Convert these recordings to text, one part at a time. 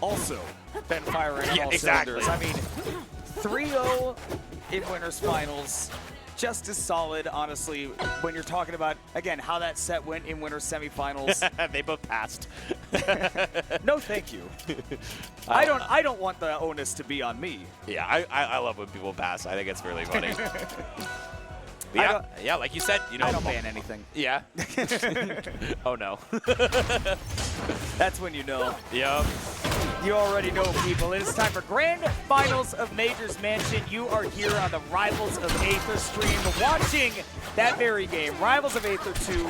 also been firing on all exactly. cylinders. I mean, 3-0 in winners finals. Just as solid, honestly, when you're talking about, again, how that set went in winners semifinals. They both passed. No, thank you. I don't want the onus to be on me. Yeah, I love when people pass. I think it's really funny. Yeah, like you said, you know. I don't ban anything. Yeah. Oh no. That's when you know. Yep. You already know, people. It is time for Grand Finals of Majors Mansion. You are here on the Rivals of Aether stream, watching that very game, Rivals of Aether 2,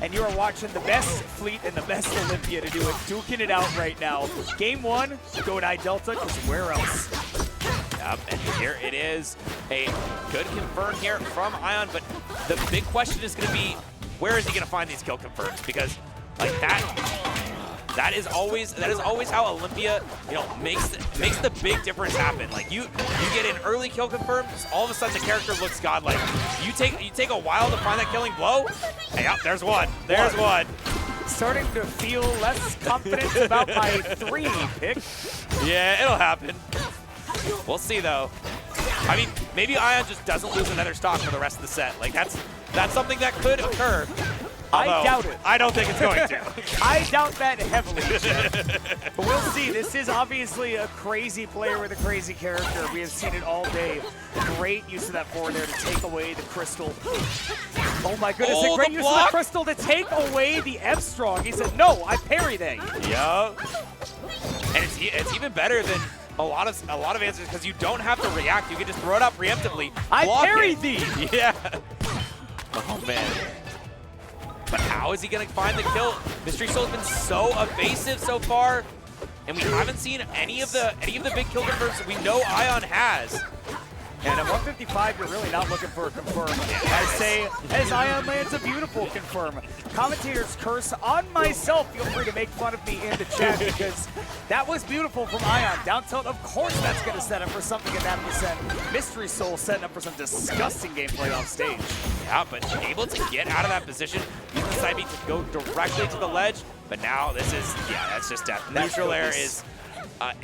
and you are watching the best fleet and the best Olympia to do it, duking it out right now. Game 1, go to I0N, because where else? Yep, and here it is. A good confirm here from I0N, but the big question is going to be, where is he going to find these kill confirms? Because like that is always how Olympia, you know, makes the big difference happen. Like you get an early kill confirm, all of a sudden the character looks godlike. You take a while to find that killing blow. Hey, yep, there's one. There's one. Starting to feel less confident about my 3 pick. Yeah, it'll happen. We'll see though. I mean, maybe I0N just doesn't lose another stock for the rest of the set. Like that's something that could occur. I doubt it. I don't think it's going to. I doubt that heavily, Jeff. But we'll see. This is obviously a crazy player with a crazy character. We have seen it all day. Great use of that forward there to take away the crystal. Oh my goodness, a great use of the crystal to take away the F-Strong. He said, no, I parry they. Yup. And it's even better than a lot of answers because you don't have to react. You can just throw it out preemptively. I parry thee. Yeah. Oh man. But how is he going to find the kill? Mystery Soul's been so evasive so far, and we haven't seen any of the big kill confirms that we know I0N has. And at 155, you're really not looking for a confirm. As I0N lands a beautiful confirm. Commentators curse on myself. Feel free to make fun of me in the chat because that was beautiful from I0N. Down tilt, of course that's going to set up for something at that percent. Mystery Soul setting up for some disgusting gameplay off stage. Yeah, but able to get out of that position, use the side beat to go directly to the ledge. But now this is, yeah, that's just death. Neutral air is,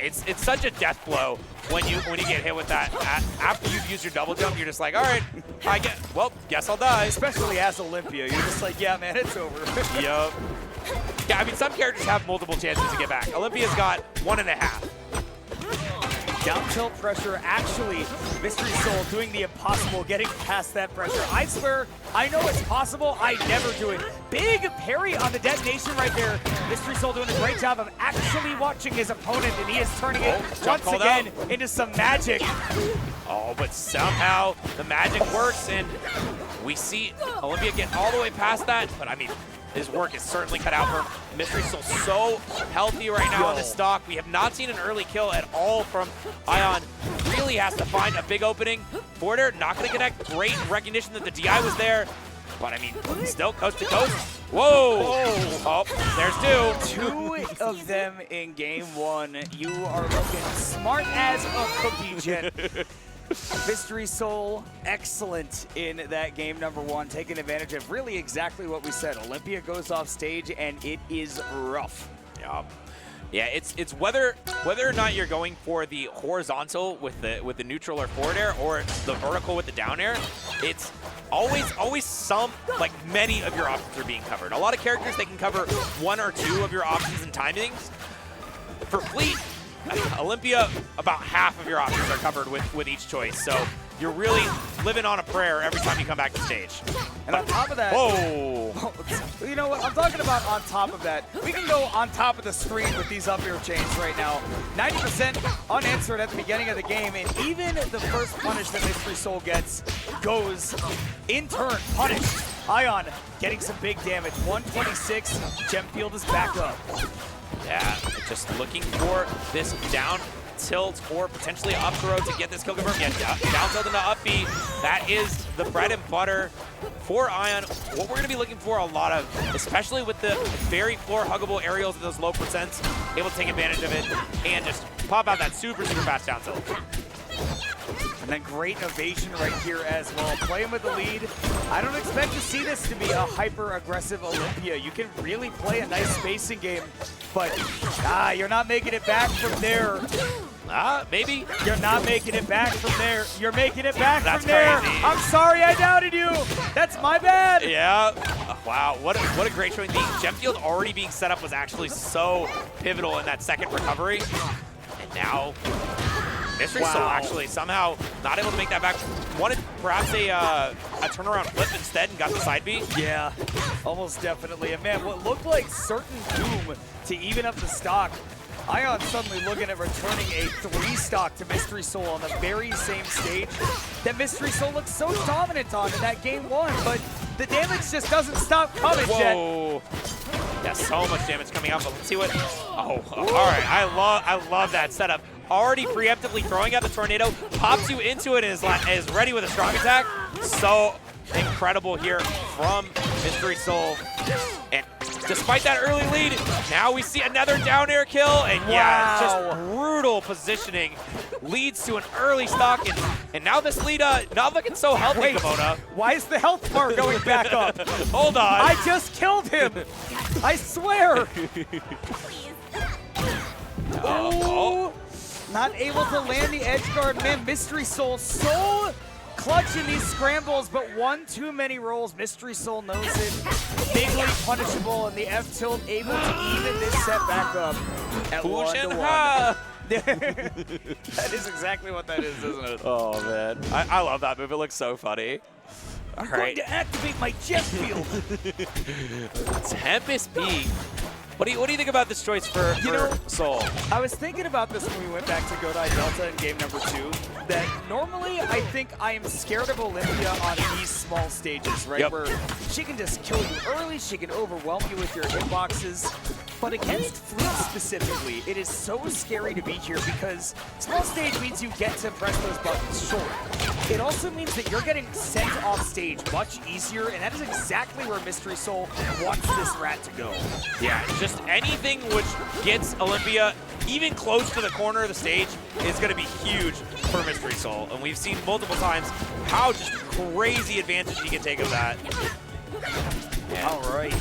it's such a death blow when you get hit with that. After you've used your double jump, you're just like, all right, guess I'll die. Especially as Olympia, you're just like, yeah, man, it's over. Yup. Yeah, I mean, some characters have multiple chances to get back. Olympia's got 1.5. Down tilt pressure, actually, Mystery Soul doing the impossible, getting past that pressure. I swear, I know it's possible, I never do it. Big parry on the detonation right there. Mystery Soul doing a great job of actually watching his opponent, and he is turning it once again into some magic. Oh, but somehow the magic works, and we see Olympia get all the way past that, but I mean, his work is certainly cut out for Mystery Soul. So healthy right now on the stock. We have not seen an early kill at all from I0N. Really has to find a big opening. Forwarder not going to connect. Great recognition that the DI was there. But I mean, still coast to coast. Whoa! Oh, there's 2. 2 of them in game 1. You are looking smart as a cookie, Jet. Mystery Soul, excellent in that game number 1, taking advantage of really exactly what we said. Olympia goes off stage, and it is rough. Yeah, it's whether or not you're going for the horizontal with the neutral or forward air, or the vertical with the down air. It's always some, like many of your options are being covered. A lot of characters, they can cover 1 or 2 of your options and timings. For Fleet, Olympia, about half of your options are covered with each choice. So you're really living on a prayer every time you come back to stage. And on top of that, you know what, I'm talking about on top of that. We can go on top of the screen with these up air chains right now. 90% unanswered at the beginning of the game, and even the first punish that Mystery Soul gets goes in turn punished. I0N getting some big damage. 126, Gemfield is back up. Yeah, just looking for this down tilt or potentially up throw to get this kill confirmed. Yeah, down tilt into up B. That is the bread and butter for I0N. What we're going to be looking for a lot of, especially with the very floor huggable aerials at those low percents, able to take advantage of it and just pop out that super fast down tilt. And then great innovation right here as well. Playing with the lead. I don't expect to see this to be a hyper-aggressive Olympia. You can really play a nice spacing game, but you're not making it back from there. Maybe. You're not making it back from there. You're making it back That's from there. crazy. I'm sorry I doubted you. That's my bad. Yeah. Wow, what a great showing. The gem field already being set up was actually so pivotal in that second recovery. And now, Mystery Soul actually somehow not able to make that back. Wanted perhaps a turnaround flip instead and got the side B. Yeah, almost definitely. And man, what looked like certain doom to even up the stock, I0N suddenly looking at returning a 3-stock to Mystery Soul on the very same stage that Mystery Soul looked so dominant on in that game 1, but the damage just doesn't stop coming, Whoa. Yeah, so much damage coming out, but let's see what... Oh, all right, I love that setup. Already preemptively throwing out the tornado, pops you into it and is ready with a strong attack. So incredible here from Mystery Soul. And despite that early lead, now we see another down air kill. And yeah, just brutal positioning leads to an early stock. And now this lead not looking so healthy, Wait, Kubota. why is the health bar going back up? Hold on. I just killed him. I swear. Oh, not able to land the edge guard. Man, Mystery Soul so clutch in these scrambles, but one too many rolls. Mystery Soul knows it. Bigly punishable, and the F-tilt able to even this set back up at 1-1. That is exactly what that is, isn't it? Oh, man. I love that move. It looks so funny. All I'm right. going to activate my jet field. Tempest Peak. What do you think about this choice for Soul? I was thinking about this when we went back to Godai Delta in game number 2, that normally I think I am scared of Olympia on these small stages, right? Yep. Where she can just kill you early, she can overwhelm you with your hitboxes. But against Fleet specifically, it is so scary to be here because small stage means you get to press those buttons short. It also means that you're getting sent off stage much easier, and that is exactly where Mystery Soul wants this rat to go. Yeah, just anything which gets Olympia even close to the corner of the stage is going to be huge for Mystery Soul. And we've seen multiple times how just crazy advantage he can take of that. Yeah. All right.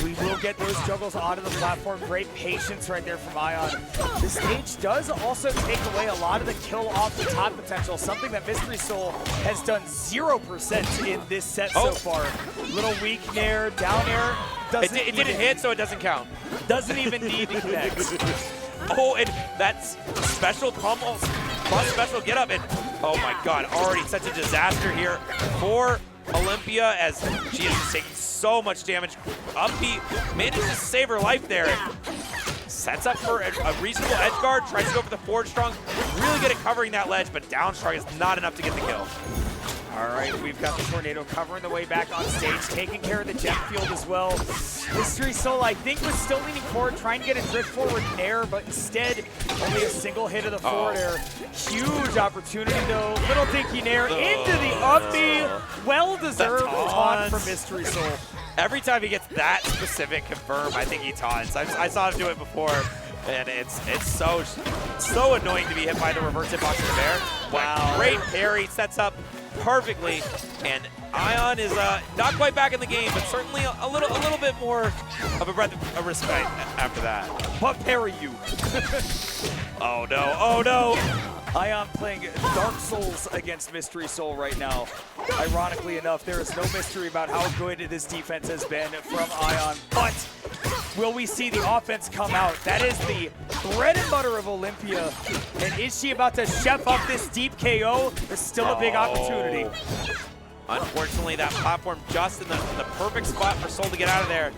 We will get those juggles onto the platform. Great patience right there from I0N. The stage does also take away a lot of the kill off the top potential, something that Mystery Soul has done 0% in this set so far. Little weak nair, down air. It didn't hit, so it doesn't count. Doesn't even need to connect. Oh, and that's special pummel, plus special get up. And oh my God, already such a disaster here for Olympia as she is just taking so much damage. Uppy manages to save her life there. Sets up for a reasonable edge guard, tries to go for the forward strong. Really good at covering that ledge, but down strong is not enough to get the kill. All right, we've got the tornado covering the way back on stage, taking care of the jet field as well. Mystery Soul, I think, was still leaning forward, trying to get a drift forward nair, but instead, only a single hit of the forward air. Huge opportunity, though. Little dinky nair into the uppy. Well-deserved taunt from Mystery Soul. Every time he gets that specific confirm, I think he taunts. I saw him do it before, and it's so annoying to be hit by the reverse hitbox in the bear. Wow. Great parry, sets up perfectly, and I0N is not quite back in the game, but certainly a little bit more of a breath of respect after that. But parry you. Oh no, oh no. I0N playing Dark Souls against Mystery Soul right now. Ironically enough, there is no mystery about how good this defense has been from I0N, but will we see the offense come out? That is the bread and butter of Olympia. And is she about to chef up this deep KO? There's still a big opportunity. Unfortunately, that platform just in the perfect spot for Soul to get out of there.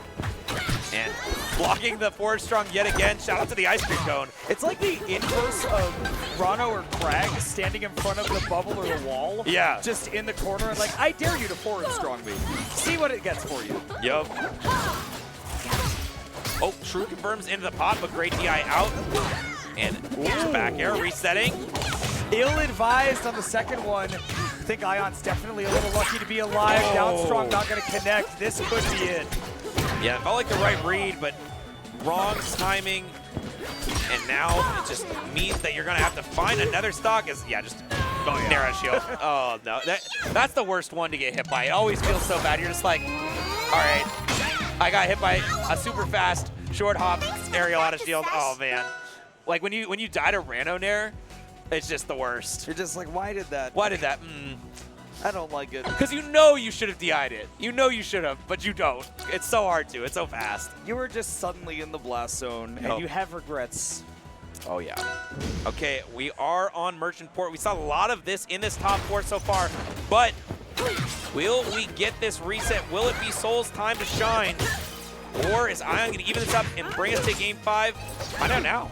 And blocking the forward strong yet again. Shout out to the ice cream cone. It's like the inverse of Rano or Crag standing in front of the bubble or the wall. Yeah. Just in the corner and like, I dare you to forward strong me. See what it gets for you. Yup. Oh, True confirms into the pot, but great DI out. And back air resetting. Ill-advised on the second one. I think I0N's definitely a little lucky to be alive. Down strong, not going to connect. This could be it. Yeah, it felt like the right read, but wrong timing. And now it just means that you're going to have to find another stock. Just narrow shield. Oh, no. That's the worst one to get hit by. It always feels so bad. You're just like, all right, I got hit by a super fast short hop aerial out of shield. Oh, man. Like, when you die to Rando Nair, it's just the worst. You're just like, why did that? Why did that? I don't like it. Because you know you should have DI'd it. You know you should have, but you don't. It's so hard to. It's so fast. You were just suddenly in the blast zone, and you have regrets. Oh, yeah. Okay, we are on Merchant Port. We saw a lot of this in this top 4 so far, but will we get this reset? Will it be Soul's time to shine? Or is I0N going to even this up and bring us to Game 5? Find out now.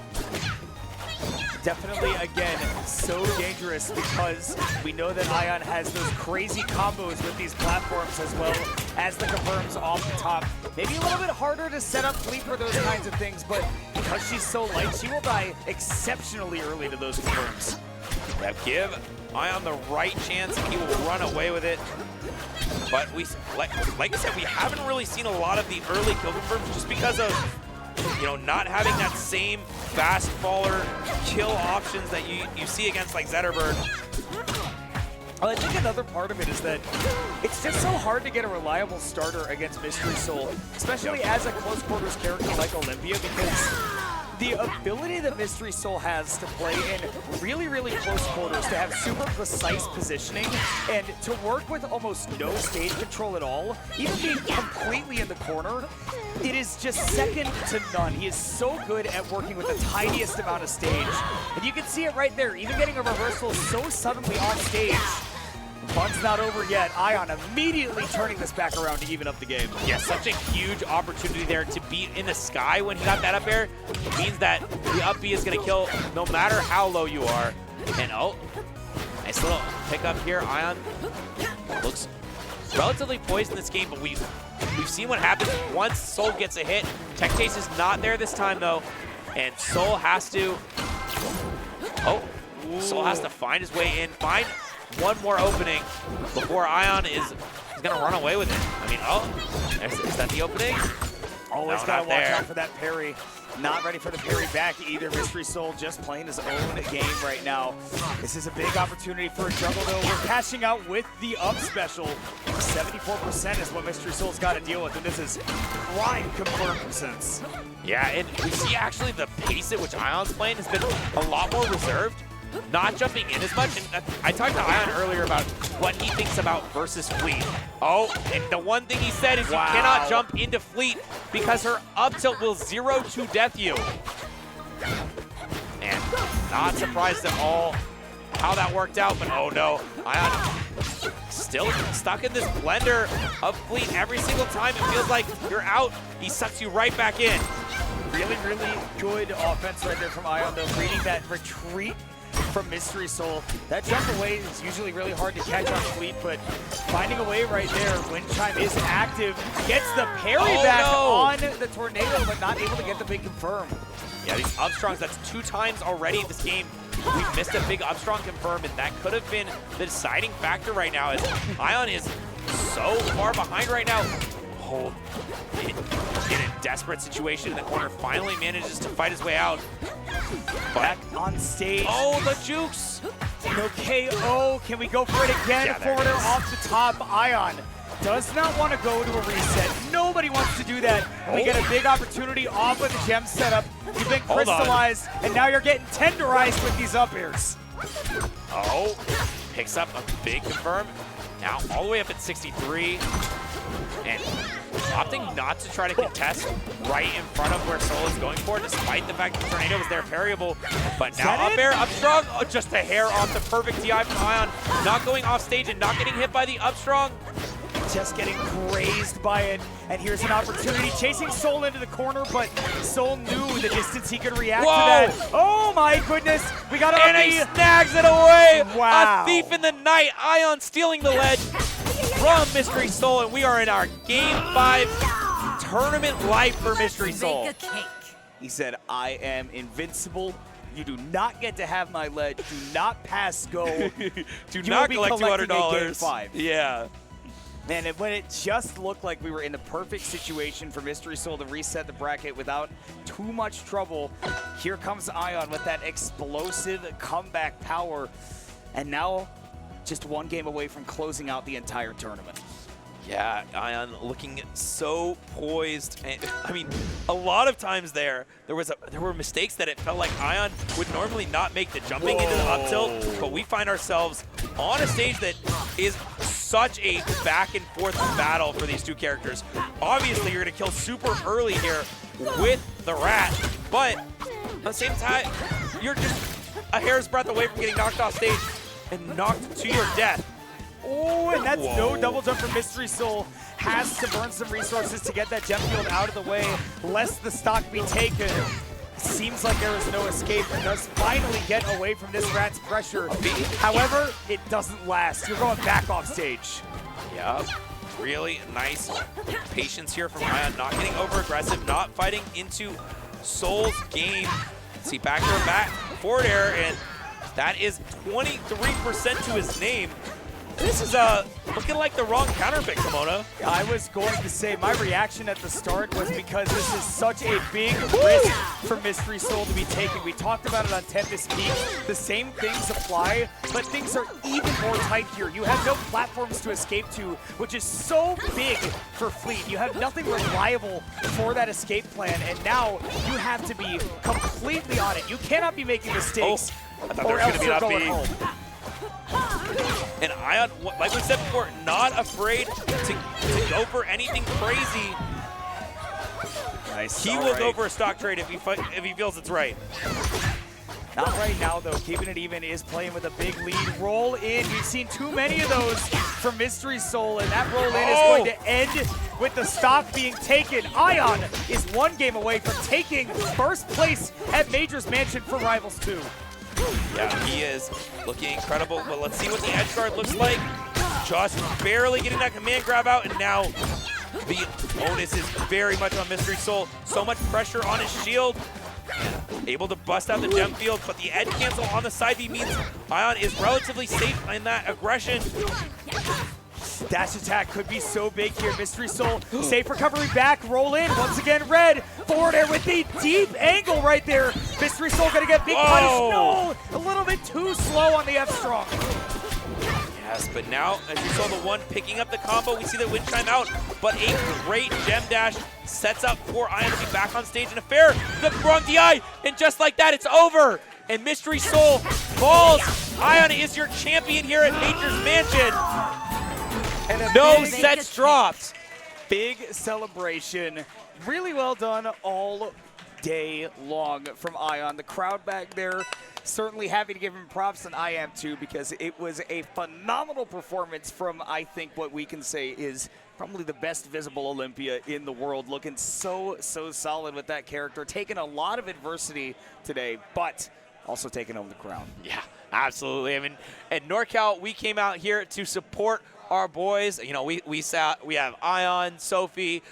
Definitely, again, so dangerous because we know that I0N has those crazy combos with these platforms as well as the confirms off the top. Maybe a little bit harder to set up Fleet for those kinds of things, but because she's so light, she will die exceptionally early to those confirms. Yeah, give I0N the right chance and he will run away with it. But we, like I said, we haven't really seen a lot of the early kill confirms just because of not having that same fast faller kill options that you see against like Zetterbird. Well, I think another part of it is that it's just so hard to get a reliable starter against Mystery Soul, especially as a close quarters character like Olympia, because the ability that Mystery Soul has to play in really, really close quarters, to have super precise positioning, and to work with almost no stage control at all, even being completely in the corner, it is just second to none. He is so good at working with the tiniest amount of stage. And you can see it right there, even getting a reversal so suddenly on stage. Fun's not over yet. I0N immediately turning this back around to even up the game. Yeah, such a huge opportunity there to be in the sky when he got that up air. It means that the up B is going to kill no matter how low you are. And nice little pickup here. I0N looks relatively poised in this game, but we've seen what happens once Soul gets a hit. Tech Chase is not there this time though, and Soul has to Soul has to find his way in, find one more opening before I0N is going to run away with it. I mean, is that the opening? Always got to watch out for that parry. Not ready for the parry back either. Mystery Soul just playing his own game right now. This is a big opportunity for a juggle though. We're cashing out with the up special. 74% is what Mystery Soul's got to deal with, and this is prime confirmed %. Yeah, and we see actually the pace at which I0N's playing has been a lot more reserved. Not jumping in as much, and I talked to I0N earlier about what he thinks about versus Fleet. Oh, and the one thing he said is you cannot jump into Fleet because her up tilt will 0-2 death you. And not surprised at all how that worked out, but oh no, I0N still stuck in this blender of Fleet every single time. It feels like you're out, he sucks you right back in. Really, really good offense right there from I0N though, reading that retreat from Mystery Soul. That jump away is usually really hard to catch on Fleet, but finding a way right there. Wind Chime is active, gets the parry back on the tornado, but not able to get the big confirm. Yeah, these upstrongs, that's 2 times already this game. We've missed a big upstrong confirm, and that could have been the deciding factor right now, as I0N is so far behind right now. In a desperate situation in the corner, finally manages to fight his way out. Back on stage. Oh, the jukes! No KO. Can we go for it again? Yeah, Forwarder off the top. I0N does not want to go to a reset. Nobody wants to do that. And we get a big opportunity off of the gem setup. You've been crystallized, and now you're getting tenderized with these up airs. Oh, picks up a big confirm. Now all the way up at 63. And opting not to try to contest right in front of where Soul is going for, despite the fact that Tornado was there parryable. But now up air, up strong, just a hair off the perfect DI from I0N. Not going off stage and not getting hit by the up strong. Just getting grazed by it. And here's an opportunity, chasing Soul into the corner, but Soul knew the distance he could react to that. Oh my goodness, we got And he snags it away. Wow. A thief in the night. I0N stealing the ledge from Mystery Soul, and we are in our Game 5 tournament life for Mystery Soul. He said, I am invincible. You do not get to have my ledge. Do not pass go. Do not collect $200. Game 5. Yeah. Man, when it just looked like we were in the perfect situation for Mystery Soul to reset the bracket without too much trouble, here comes I0N with that explosive comeback power. And now, just one game away from closing out the entire tournament. Yeah, I0N looking so poised. And, I mean, a lot of times there were mistakes that it felt like I0N would normally not make the jumping into the up tilt, but we find ourselves on a stage that is such a back and forth battle for these two characters. Obviously, you're gonna kill super early here with the rat, but at the same time, you're just a hair's breadth away from getting knocked off stage and knocked to your death. Oh, and that's no double jump for Mystery Soul. Has to burn some resources to get that gem field out of the way, lest the stock be taken. Seems like there is no escape, and does finally get away from this rat's pressure. However, it doesn't last. You're going back off stage. Yeah, really nice patience here from I0N, not getting over aggressive, not fighting into Soul's game. See, back forward air, and that is 23% to his name. This is looking like the wrong counter pick, Kimona. I was going to say my reaction at the start was because this is such a big risk for Mystery Soul to be taken. We talked about it on Tempest Peak. The same things apply, but things are even more tight here. You have no platforms to escape to, which is so big for Fleet. You have nothing reliable for that escape plan, and now you have to be completely on it. You cannot be making mistakes, I thought or there was else you're gonna be going an up B. home. And I0N, like we said before, not afraid to go for anything crazy. Nice. He will go for a stock trade if he feels it's right. Not right now, though. Keeping it even is playing with a big lead. Roll in. We've seen too many of those from Mystery Soul, and that roll in is going to end with the stock being taken. I0N is one game away from taking first place at Major's Mansion for Rivals 2. Yeah, he is looking incredible, but let's see what the edge guard looks like. Just barely getting that command grab out, and now the onus is very much on Mystery Soul. So much pressure on his shield. Able to bust out the gem field, but the edge cancel on the side B means I0N is relatively safe in that aggression. Dash attack could be so big here. Mystery Soul, safe recovery back, roll in. Once again, red, forward air with the deep angle right there. Mystery Soul gonna get big punish. No, a little bit too slow on the F-Strong. Yes, but now, as you saw the one picking up the combo, we see the wind chime out, but a great gem dash sets up for I0N to be back on stage in a fair. The wrong DI, and just like that, it's over. And Mystery Soul falls. I0N is your champion here at Nature's Mansion. And no sets dropped. Big celebration. Really well done all day long from I0N. The crowd back there certainly happy to give him props, and I am too, because it was a phenomenal performance from, I think, what we can say is probably the best visible Olympia in the world. Looking so solid with that character. Taking a lot of adversity today, but also taking home the crown. Yeah, absolutely. I mean, at NorCal, we came out here to support our boys. You know, we have I0N, Sophie,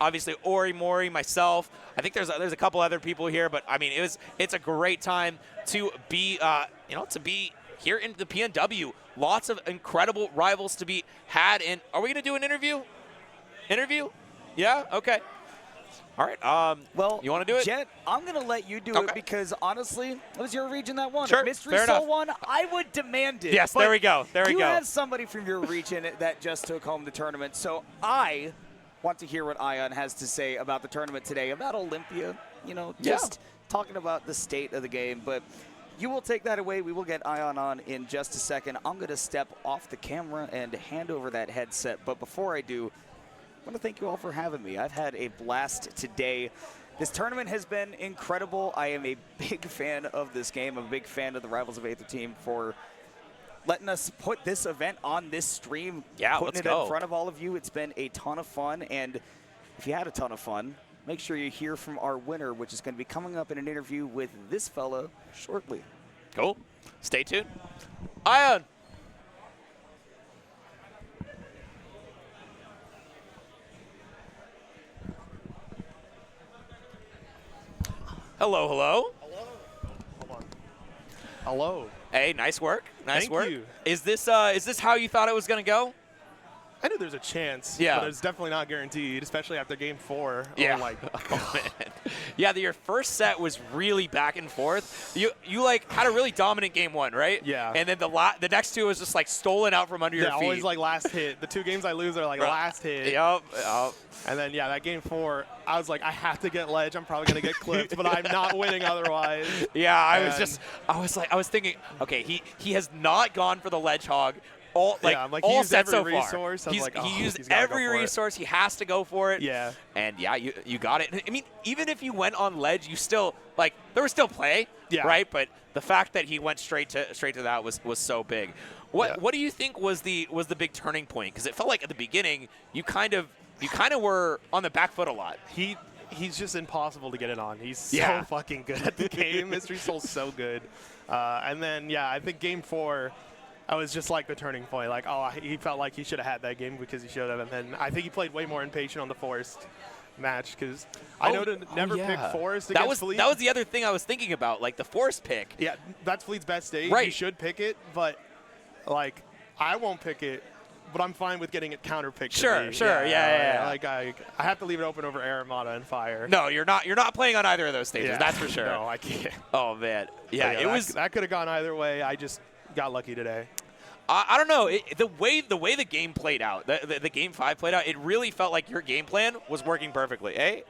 obviously Ori, Mori, myself. I think there's a couple other people here, but I mean, it's a great time to be to be here in the PNW. Lots of incredible rivals to be had. And are we gonna do an interview? Yeah. Okay. All right. Well, you want to do it? Jet, I'm going to let you do it because, honestly, it was your region that won. Sure, If Mystery Soul won, I would demand it. Yes, there we go. There we go. You have somebody from your region that just took home the tournament, so I want to hear what I0N has to say about the tournament today, about Olympia, just talking about the state of the game. But you will take that away. We will get I0N on in just a second. I'm going to step off the camera and hand over that headset. But before I do, I want to thank you all for having me. I've had a blast today. This tournament has been incredible. I am a big fan of this game. I'm a big fan of the Rivals of Aether team for letting us put this event on this stream. Yeah, putting let's it go. in front of all of you. It's been a ton of fun. And if you had a ton of fun, make sure you hear from our winner, which is going to be coming up in an interview with this fella shortly. Cool. Stay tuned. I0N. Hello, hello. Hello. Hold on. Hello. Hey, nice work. Nice Thank work. you. Is this how you thought it was gonna go? I knew there's a chance, Yeah. but it's definitely not guaranteed, especially after game 4. Yeah. Oh my Oh, man. Yeah, your first set was really back and forth. You like had a really dominant game 1, right? Yeah. And then the next 2 was just like stolen out from under your Yeah, feet. always like last hit. The 2 games I lose are like last hit. Yep. And then, yeah, that game 4, I was like, I have to get ledge. I'm probably going to get clipped, but I'm not winning otherwise. Yeah, I was thinking, okay, he has not gone for the ledge hog. All he all used sets every so far. resource. I was like, oh, he used he's gotta go every for it. resource. He has to go for it. Yeah. And yeah, you got it. I mean, even if you went on ledge, you still there was still play. Yeah. Right. But the fact that he went straight to that was so big. What do you think was the big turning point? Because it felt like at the beginning you kind of were on the back foot a lot. He's just impossible to get it on. He's Yeah. so fucking good at the game. Mystery Soul's so good. And then, yeah, I think game 4, I was just like the turning point. Like, oh, he felt like he should have had that game because he should have. And then I think he played way more impatient on the Forest match because I know to never pick Forest against Fleet. That was the other thing I was thinking about, like the Forest pick. Yeah, that's Fleet's best stage. Right. You should pick it, but, like, I won't pick it. But I'm fine with getting it counter-picked. Sure, yeah. Like I have to leave it open over Armada and Fire. No, you're not playing on either of those stages. Yeah. That's for sure. No, I can't. Oh man, yeah, it was. That could have gone either way. I just got lucky today. I don't know. The way the game played out, the game 5 played out, it really felt like your game plan was working perfectly. Hey,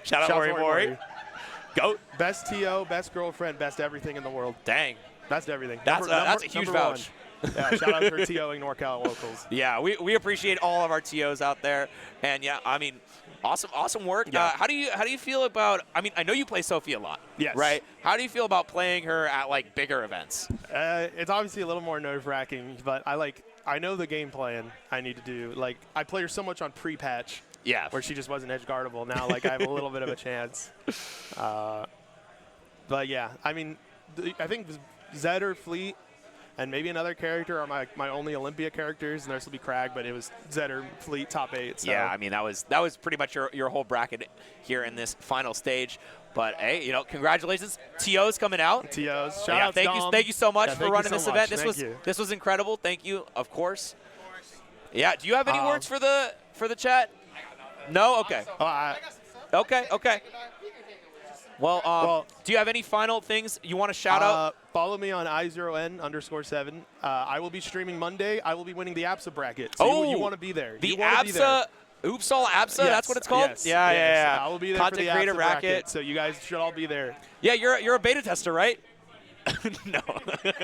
shout out Mori. Goat. Best TO, best girlfriend, best everything in the world. Dang. Best everything. That's a huge number vouch. 1. Yeah, shout out for TOing NorCal locals. Yeah, we appreciate all of our TOs out there, and yeah, I mean, awesome work. Yeah. How do you feel about? I mean, I know you play Sophie a lot. Yes. Right. How do you feel about playing her at like bigger events? It's obviously a little more nerve-wracking, but I know the game plan I need to do. Like I play her so much on pre-patch. Yeah. Where she just wasn't edge guardable. Now like I have a little bit of a chance. But yeah, I mean, I think Zed or Fleet and maybe another character are my only Olympia characters, and the rest will be Crag, but it was Zed or Fleet top 8. So. Yeah, I mean, that was pretty much your whole bracket here in this final stage. But hey, congratulations, TO's coming out. TO's, shout out Dom. Thank you so much Yeah, for running this event. Thank This was incredible. Thank you, of course. Yeah, do you have any words for the chat? No, okay. Okay. Well, do you have any final things you want to shout out? Follow me on I0N_7. I will be streaming Monday. I will be winning the APSA bracket. So you want to be there. The APSA, Oops All APSA, yes, that's what it's called? Yes, Yeah. I will be there Content for the creator APSA bracket. So you guys should all be there. Yeah, you're a beta tester, right? No.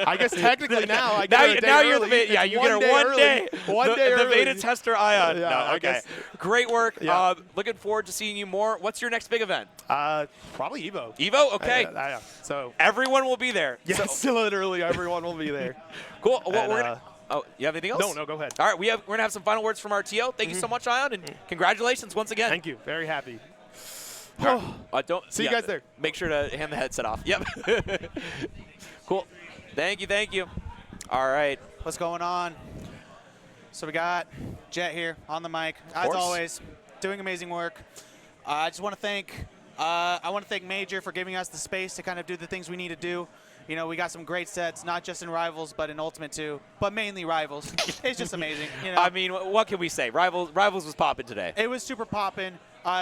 I guess technically now I get now, her a day now you're early. the beta. Yeah, It's you get her one day. One day the early. beta tester I0N. Yeah, No, I okay. guess. Great work. Yeah. Looking forward to seeing you more. What's your next big event? Probably Evo. Evo? Okay. Yeah. So everyone will be there. yes, So, literally everyone will be there. cool. Well, And, we're gonna, oh, you have anything else? No, go ahead. All right, we're gonna have some final words from our TO. Thank you so much, I0N, and congratulations once again. Thank you. Very happy. Don't See you guys there. Make sure to hand the headset off. Yep. Cool. Thank you. All right. What's going on? So we got Jet here on the mic, as course. always, doing amazing work. I just want to thank Major for giving us the space to kind of do the things we need to do. We got some great sets, not just in Rivals, but in Ultimate too, but mainly Rivals. It's just amazing. I mean, what can we say? Rivals was popping today. It was super popping.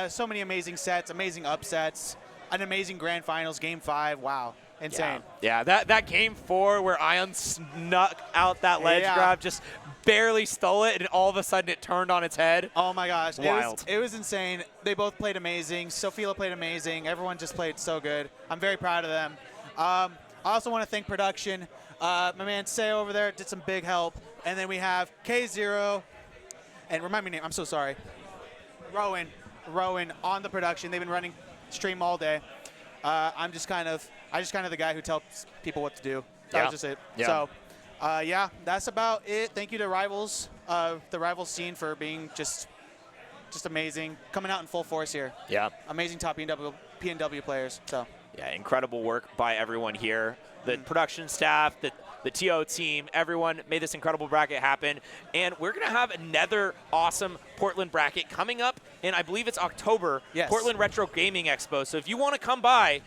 So many amazing sets, amazing upsets, an amazing grand finals, game 5. Wow. Insane. Yeah, that game 4 where I0N snuck out that ledge grab, just barely stole it, and all of a sudden it turned on its head. Oh my gosh. Wild. It was insane. They both played amazing. Sophia played amazing. Everyone just played so good. I'm very proud of them. I also want to thank production. My man Say over there did some big help. And then we have K0, and remind me name, I'm so sorry. Rowan on the production. They've been running stream all day. I'm just kind of the guy who tells people what to do. That was just it. Yeah. So, that's about it. Thank you to Rivals, the Rivals scene for being just amazing, coming out in full force here. Yeah. Amazing top PNW players. So. Yeah, incredible work by everyone here. The production staff, the TO team, everyone made this incredible bracket happen. And we're going to have another awesome Portland bracket coming up in, I believe it's October, Yes. Portland Retro Gaming Expo. So if you want to come by,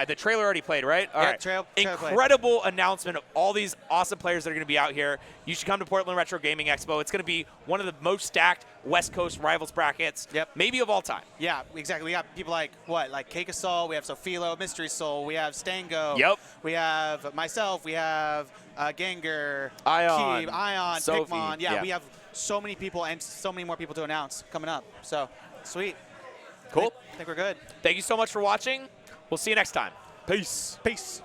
the trailer already played, right? All Yeah, right. trailer played. Incredible announcement of all these awesome players that are going to be out here. You should come to Portland Retro Gaming Expo. It's going to be one of the most stacked West Coast rivals brackets, Yep. maybe of all time. Yeah, exactly. We got people like Kakasol, we have Sofilo, Mystery Soul, we have Stango. Yep. We have myself, we have Gengar, I0N, Keeb, I0N, Sophie, Pikmon. Yeah, yeah. we have so many people and so many more people to announce coming up. So, sweet. Cool. I think we're good. Thank you so much for watching. We'll see you next time. Peace. Peace.